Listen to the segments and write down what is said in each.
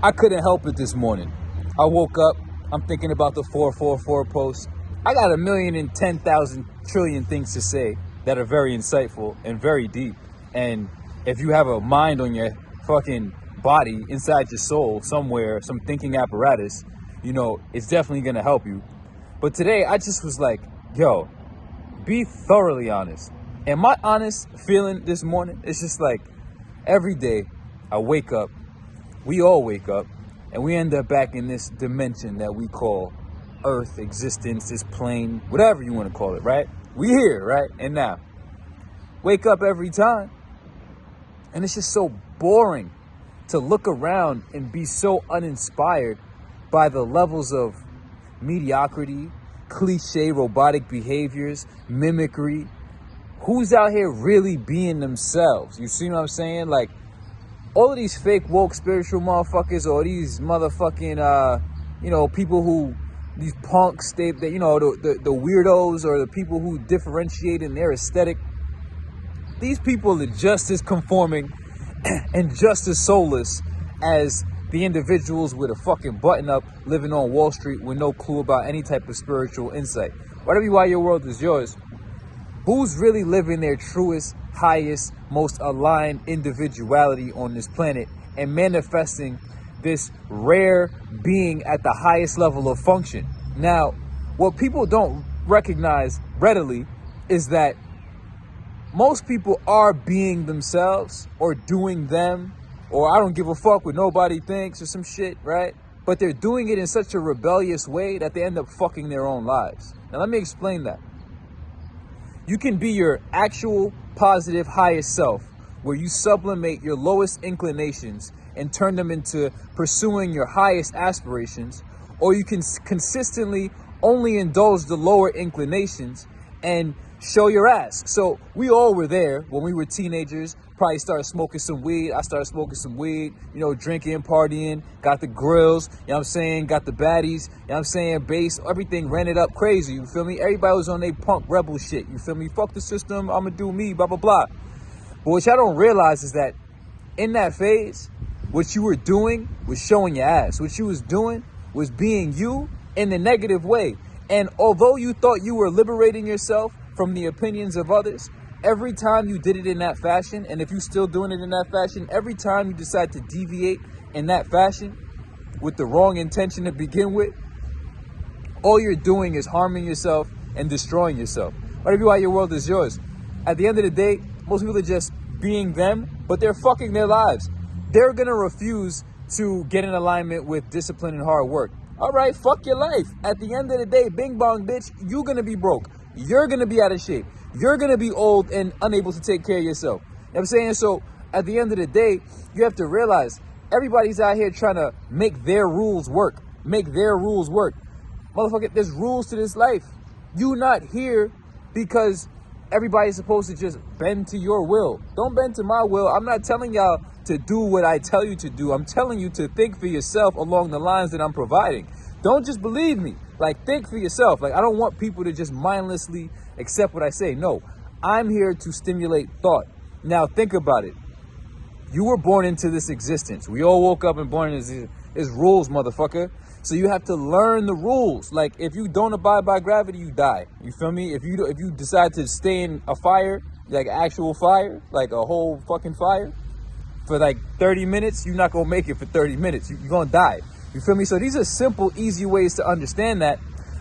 I couldn't help it this morning. I woke up, I'm thinking about the 444 post. I got 1,010,000,000,000,000,000,000 things to say that are very insightful and very deep. And if you have a mind on your fucking body, inside your soul, somewhere, some thinking apparatus, you know, it's definitely gonna help you. But today, I just was like, yo, be thoroughly honest. And my honest feeling this morning is just like, every day I wake up, we all wake up, and we end up back in this dimension that we call Earth, existence, this plane, whatever you want to call it, right? We here, right? And now, wake up every time, and it's just so boring to look around and be so uninspired by the levels of mediocrity, cliche robotic behaviors, mimicry. Who's out here really being themselves? You see what I'm saying? Like, all of these fake woke spiritual motherfuckers, or these motherfucking, people who, these punks, the weirdos, or the people who differentiate in their aesthetic. These people are just as conforming and just as soulless as the individuals with a fucking button up living on Wall Street with no clue about any type of spiritual insight. Whatever why your world is yours. Who's really living their truest, highest, most aligned individuality on this planet and manifesting this rare being at the highest level of function? Now, what people don't recognize readily is that most people are being themselves or doing them, or I don't give a fuck what nobody thinks or some shit, right? But they're doing it in such a rebellious way that they end up fucking their own lives. Now, let me explain that. You can be your actual positive highest self, where you sublimate your lowest inclinations and turn them into pursuing your highest aspirations, or you can consistently only indulge the lower inclinations and show your ass. So we all were there when we were teenagers, probably started smoking some weed. I started smoking some weed, drinking, partying, got the grills, got the baddies, bass, everything ran it up crazy, you feel me? Everybody was on their punk rebel shit, you feel me? Fuck the system, I'ma do me, blah, blah, blah. But what y'all don't realize is that in that phase, what you were doing was showing your ass. What you was doing was being you in the negative way. And although you thought you were liberating yourself from the opinions of others, every time you did it in that fashion, and if you're still doing it in that fashion, every time you decide to deviate in that fashion with the wrong intention to begin with, all you're doing is harming yourself and destroying yourself. Whatever why your world is yours. At the end of the day, most people are just being them, but they're fucking their lives. They're gonna refuse to get in alignment with discipline and hard work. All right, fuck your life. At the end of the day, bing bong, bitch, you're gonna be broke. You're gonna be out of shape. You're gonna be old and unable to take care of yourself. You know what I'm saying? So at the end of the day, you have to realize everybody's out here trying to make their rules work. Make their rules work. Motherfucker, there's rules to this life. You're not here because everybody's supposed to just bend to your will. Don't bend to my will. I'm not telling y'all to do what I tell you to do. I'm telling you to think for yourself along the lines that I'm providing. Don't just believe me. Like, think for yourself. Like, I don't want people to just mindlessly accept what I say. No, I'm here to stimulate thought. Now, think about it. You were born into this existence. We all woke up and born into this rules, motherfucker. So you have to learn the rules. Like, if you don't abide by gravity, you die. You feel me? If you decide to stay in a fire, like actual fire, like a whole fucking fire, for like 30 minutes, you're not gonna make it for 30 minutes. You're gonna die. You feel me? So these are simple, easy ways to understand that.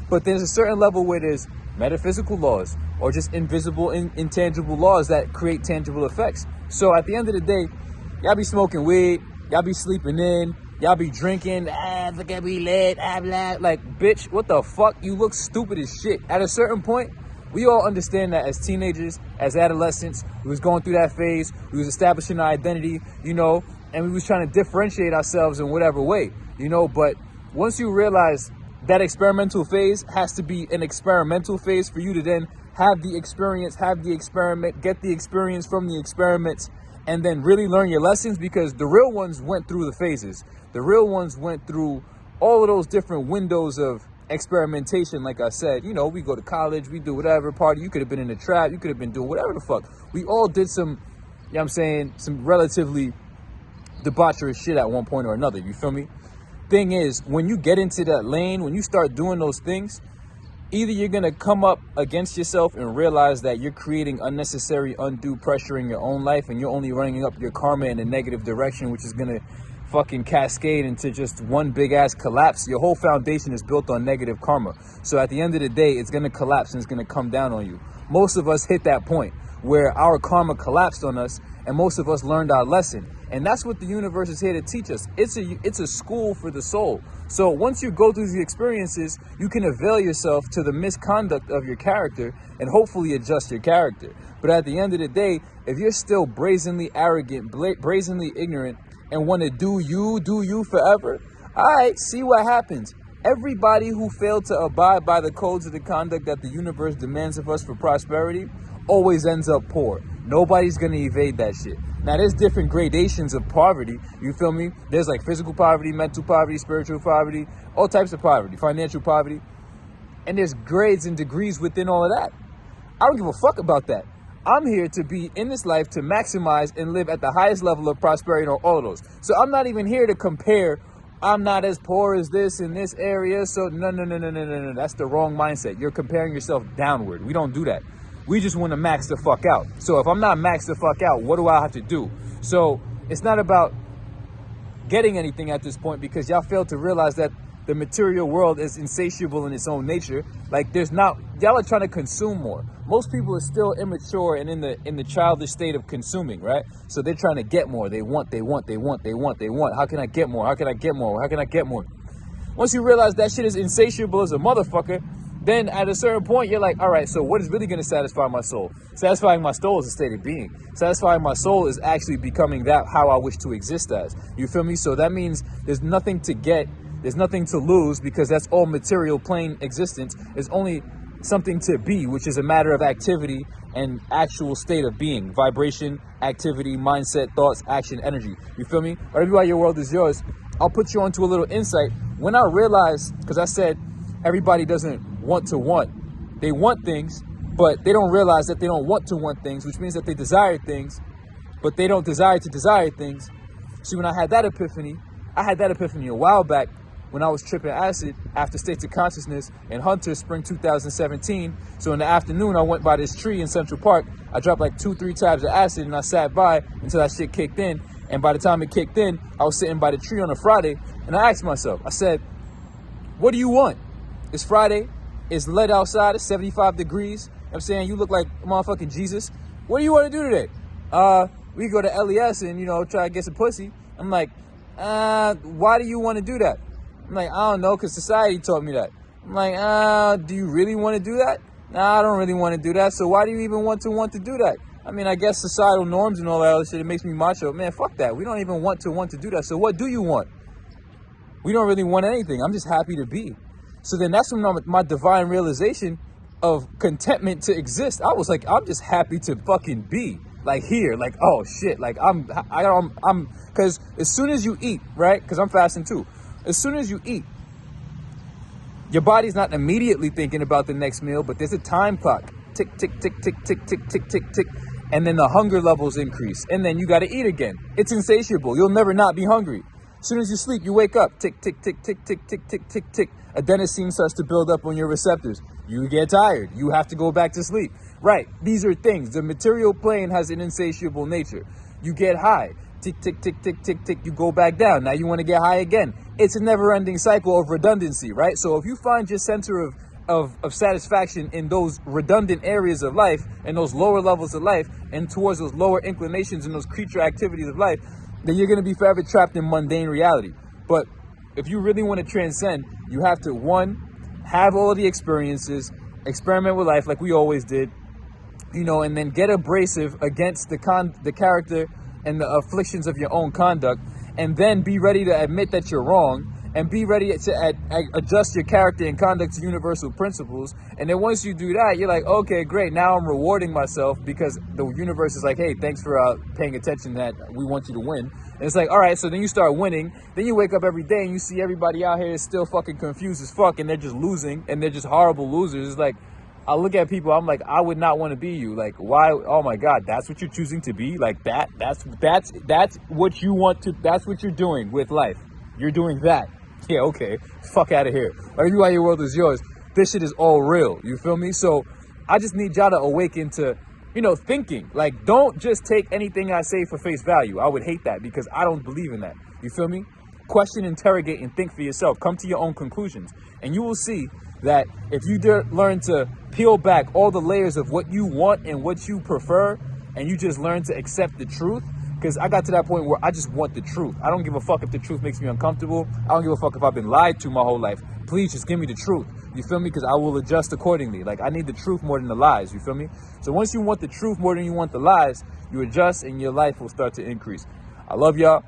But there's a certain level where there's metaphysical laws or just invisible, intangible laws that create tangible effects. So at the end of the day, y'all be smoking weed, y'all be sleeping in, y'all be drinking, look at me lit, blah. Like, bitch, what the fuck? You look stupid as shit. At a certain point, we all understand that as teenagers, as adolescents, we was going through that phase, we was establishing our identity, and we was trying to differentiate ourselves in whatever way, but once you realize that experimental phase has to be an experimental phase for you to then have the experience, have the experiment, get the experience from the experiments, and then really learn your lessons, because the real ones went through the phases. The real ones went through all of those different windows of experimentation. Like I said, we go to college, we do whatever, party. You could have been in a trap, you could have been doing whatever the fuck. We all did some, some relatively debaucherous shit at one point or another. You feel me? Thing is, when you get into that lane, when you start doing those things, either you're going to come up against yourself and realize that you're creating unnecessary, undue pressure in your own life, and you're only running up your karma in a negative direction, which is going to fucking cascade into just one big ass collapse. Your whole foundation is built on negative karma. So at the end of the day, it's going to collapse and it's going to come down on you. Most of us hit that point where our karma collapsed on us, and most of us learned our lesson. And that's what the universe is here to teach us. It's a school for the soul. So once you go through the experiences, you can avail yourself to the misconduct of your character and hopefully adjust your character. But at the end of the day, if you're still brazenly arrogant, brazenly ignorant, and want to do you forever, all right, see what happens. Everybody who failed to abide by the codes of the conduct that the universe demands of us for prosperity always ends up poor. Nobody's going to evade that shit. Now, there's different gradations of poverty. You feel me? There's like physical poverty, mental poverty, spiritual poverty, all types of poverty, financial poverty. And there's grades and degrees within all of that. I don't give a fuck about that. I'm here to be in this life to maximize and live at the highest level of prosperity in all of those. So I'm not even here to compare. I'm not as poor as this in this area. So no. That's the wrong mindset. You're comparing yourself downward. We don't do that. We just want to max the fuck out. So if I'm not maxed the fuck out, what do I have to do? So it's not about getting anything at this point, because y'all fail to realize that the material world is insatiable in its own nature. Like y'all are trying to consume more. Most people are still immature and in the childish state of consuming, right? So they're trying to get more. They want. How can I get more? How can I get more? How can I get more? Once you realize that shit is insatiable as a motherfucker, then at a certain point, you're like, all right, so what is really going to satisfy my soul? Satisfying my soul is a state of being. Satisfying my soul is actually becoming that how I wish to exist as. You feel me? So that means there's nothing to get, there's nothing to lose, because that's all material plane existence. There's only something to be, which is a matter of activity and actual state of being. Vibration, activity, mindset, thoughts, action, energy. You feel me? Whatever why your world is yours. I'll put you onto a little insight. When I realized, because I said everybody doesn't want to want. They want things, but they don't realize that they don't want to want things, which means that they desire things, but they don't desire to desire things. See, when I had that epiphany a while back when I was tripping acid after States of Consciousness in Hunter, spring 2017. So in the afternoon, I went by this tree in Central Park. I dropped like 2-3 tabs of acid, and I sat by until that shit kicked in. And by the time it kicked in, I was sitting by the tree on a Friday, and I asked myself, I said, what do you want? It's Friday. It's lead outside. It's 75 degrees. You know what I'm saying? You look like motherfucking Jesus. What do you want to do today? We go to LES and, try to get some pussy. I'm like, why do you want to do that? I'm like, I don't know, because society taught me that. I'm like, do you really want to do that? Nah, I don't really want to do that. So why do you even want to do that? I mean, I guess societal norms and all that other shit, it makes me macho. Man, fuck that. We don't even want to do that. So what do you want? We don't really want anything. I'm just happy to be. So then that's when my divine realization of contentment to exist. I was like, I'm just happy to fucking be like here. Like, oh shit. Like I'm, cause as soon as you eat, right? Cause I'm fasting too. As soon as you eat, your body's not immediately thinking about the next meal, but there's a time clock. Tick, tick, tick, tick, tick, tick, tick, tick, tick. And then the hunger levels increase. And then you got to eat again. It's insatiable. You'll never not be hungry. As soon as you sleep, you wake up. Tick, tick, tick, tick, tick, tick, tick, tick, tick. Adenosine starts to build up on your receptors. You get tired. You have to go back to sleep. Right. These are things. The material plane has an insatiable nature. You get high. Tick, tick, tick, tick, tick, tick. You go back down. Now you want to get high again. It's a never-ending cycle of redundancy, right? So if you find your center of satisfaction in those redundant areas of life and those lower levels of life and towards those lower inclinations and those creature activities of life, then you're going to be forever trapped in mundane reality. But if you really want to transcend, you have to, one, have all of the experiences, experiment with life like we always did, and then get abrasive against the character and the afflictions of your own conduct, and then be ready to admit that you're wrong, and be ready to adjust your character and conduct to universal principles. And then once you do that, you're like, okay, great. Now I'm rewarding myself because the universe is like, hey, thanks for paying attention that we want you to win. And it's like, all right, so then you start winning. Then you wake up every day and you see everybody out here is still fucking confused as fuck, and they're just losing, and they're just horrible losers. It's like, I look at people, I'm like, I would not want to be you. Like, why? Oh my God, that's what you're choosing to be? Like that's what you want to, that's what you're doing with life. You're doing that. Yeah, okay. Fuck out of here. Like, you out your world is yours. This shit is all real. You feel me? So I just need y'all to awaken to, you know, thinking. Like, don't just take anything I say for face value. I would hate that because I don't believe in that. You feel me? Question, interrogate, and think for yourself. Come to your own conclusions. And you will see that if you learn to peel back all the layers of what you want and what you prefer, and you just learn to accept the truth, because I got to that point where I just want the truth. I don't give a fuck if the truth makes me uncomfortable. I don't give a fuck if I've been lied to my whole life. Please just give me the truth. You feel me? Because I will adjust accordingly. Like, I need the truth more than the lies. You feel me? So once you want the truth more than you want the lies, you adjust and your life will start to increase. I love y'all.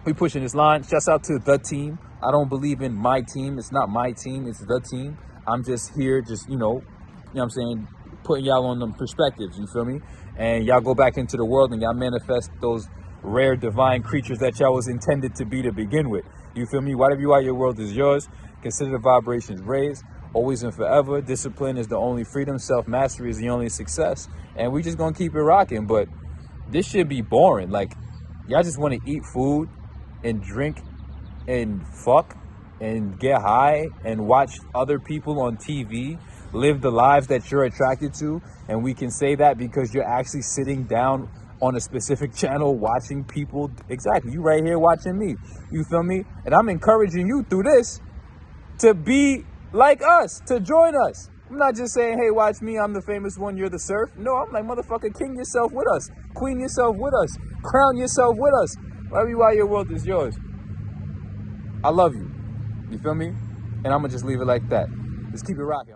We pushing this line. Shouts out to the team. I don't believe in my team. It's not my team. It's the team. I'm just here, just, you know what I'm saying, putting y'all on them perspectives. You feel me? And y'all go back into the world and y'all manifest those rare divine creatures that y'all was intended to be to begin with. You feel me? Whatever you are, your world is yours. Consider the vibrations raised, always and forever. Discipline is the only freedom. Self-mastery is the only success. And we just gonna keep it rocking. But this should be boring. Like, y'all just want to eat food and drink and fuck and get high and watch other people on TV live the lives that you're attracted to. And we can say that because you're actually sitting down on a specific channel watching people. Exactly. You right here watching me. You feel me? And I'm encouraging you through this to be like us, to join us. I'm not just saying, hey, watch me, I'm the famous one, you're the serf. No, I'm like, motherfucker, king yourself with us. Queen yourself with us. Crown yourself with us. Whatever you are, your world is yours. I love you. You feel me? And I'm going to just leave it like that. Let's keep it rocking.